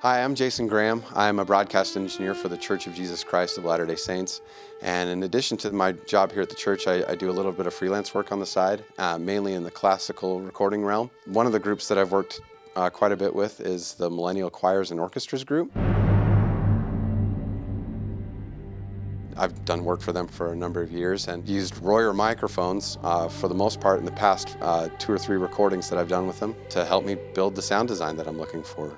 Hi, I'm Jason Graham. I'm a broadcast engineer for the Church of Jesus Christ of Latter-day Saints. And in addition to my job here at the church, I do a little bit of freelance work on the side, mainly in the classical recording realm. One of the groups that I've worked quite a bit with is the Millennial Choirs and Orchestras group. I've done work for them for a number of years and used Royer microphones for the most part in the past 2 or 3 recordings that I've done with them to help me build the sound design that I'm looking for.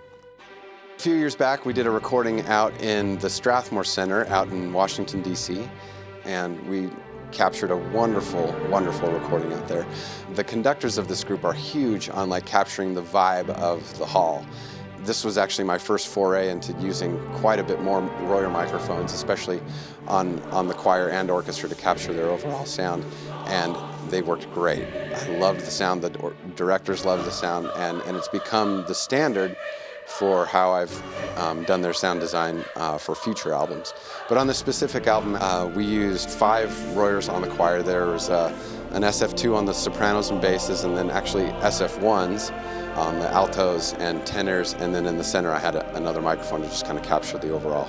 A few years back, we did a recording out in the Strathmore Center out in Washington D.C, and we captured a wonderful, wonderful recording out there. The conductors of this group are huge on capturing the vibe of the hall. This was actually my first foray into using quite a bit more Royer microphones, especially on the choir and orchestra to capture their overall sound, and they worked great. I loved the sound, the directors loved the sound, and it's become the standard for how I've done their sound design for future albums. But on this specific album, we used 5 Royers on the choir. There was an SF2 on the sopranos and basses, and then actually SF1s on the altos and tenors, and then in the center I had another microphone to just kind of capture the overall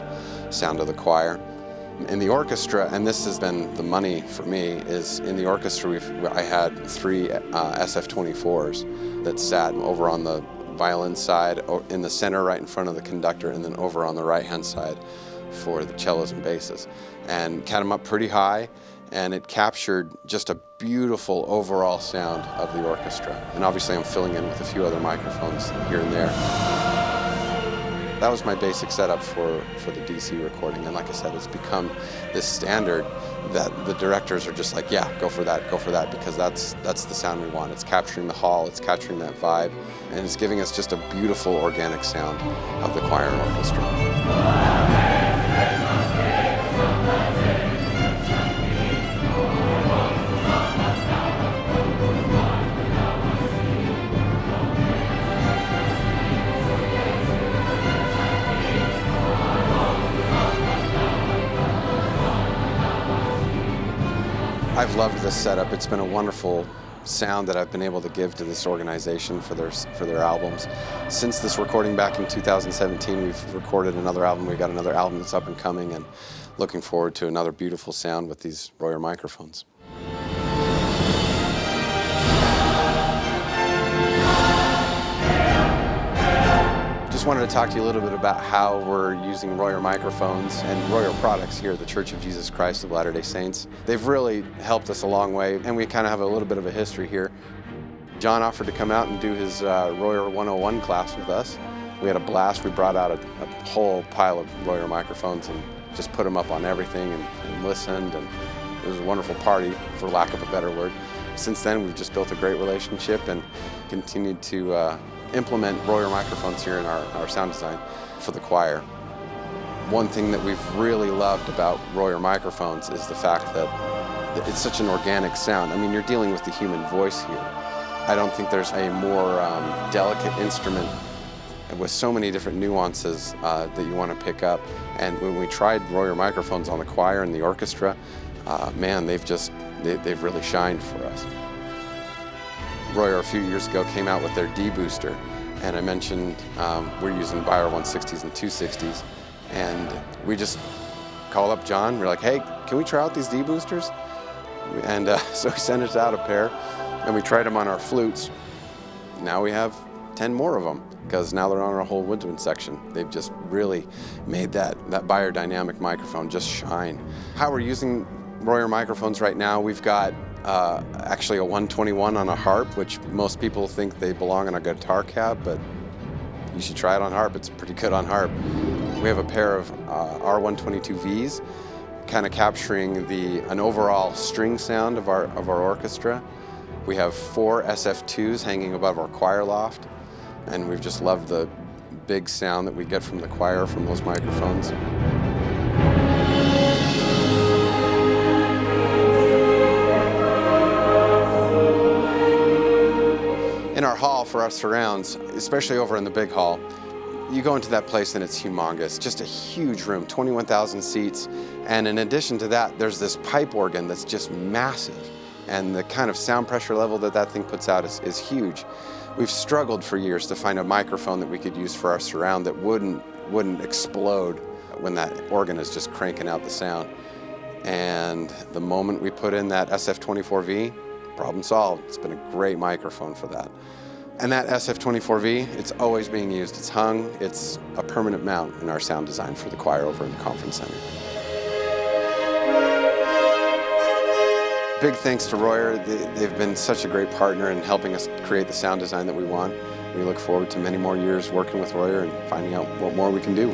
sound of the choir. In the orchestra, and this has been the money for me, is in the orchestra I had 3 SF24s that sat over on the violin side, in the center right in front of the conductor, and then over on the right-hand side for the cellos and basses. And had them up pretty high, and it captured just a beautiful overall sound of the orchestra. And obviously I'm filling in with a few other microphones here and there. That was my basic setup for the DC recording, and like I said, it's become this standard that the directors are just like, yeah, go for that, because that's the sound we want. It's capturing the hall, it's capturing that vibe, and it's giving us just a beautiful organic sound of the choir and orchestra. I've loved this setup. It's been a wonderful sound that I've been able to give to this organization for their albums. Since this recording back in 2017, we've recorded another album. We've got another album that's up and coming, and looking forward to another beautiful sound with these Royer microphones. Just wanted to talk to you a little bit about how we're using Royer microphones and Royer products here at the Church of Jesus Christ of Latter-day Saints. They've really helped us a long way, and we kind of have a little bit of a history here. John offered to come out and do his Royer 101 class with us. We had a blast. We brought out a whole pile of Royer microphones and just put them up on everything and listened, and it was a wonderful party, for lack of a better word. Since then, we've just built a great relationship and continued to implement Royer microphones here in our sound design for the choir. One thing that we've really loved about Royer microphones is the fact that it's such an organic sound. I mean, you're dealing with the human voice here. I don't think there's a more delicate instrument with so many different nuances that you want to pick up. And when we tried Royer microphones on the choir and the orchestra, man, they've really shined for us. Royer a few years ago came out with their dBooster, and I mentioned we're using Beyer 160s and 260s, and we just called up John. We're like, hey, can we try out these dBoosters? And so he sent us out a pair, and we tried them on our flutes. Now we have 10 more of them, because now they're on our whole woodwind section. They've just really made that Beyer dynamic microphone just shine. How we're using Royer microphones right now, we've got actually a 121 on a harp, which most people think they belong on a guitar cab, but you should try it on harp. It's pretty good on harp. We have a pair of R122Vs, kind of capturing an overall string sound of our orchestra. We have 4 SF2s hanging above our choir loft, and we've just loved the big sound that we get from the choir from those microphones. In our hall for our surrounds, especially over in the big hall, you go into that place and it's humongous, just a huge room, 21,000 seats. And in addition to that, there's this pipe organ that's just massive. And the kind of sound pressure level that thing puts out is huge. We've struggled for years to find a microphone that we could use for our surround that wouldn't explode when that organ is just cranking out the sound. And the moment we put in that SF24V, problem solved. It's been a great microphone for that. And that SF24V, it's always being used. It's hung, it's a permanent mount in our sound design for the choir over in the conference center. Big thanks to Royer. They've been such a great partner in helping us create the sound design that we want. We look forward to many more years working with Royer and finding out what more we can do.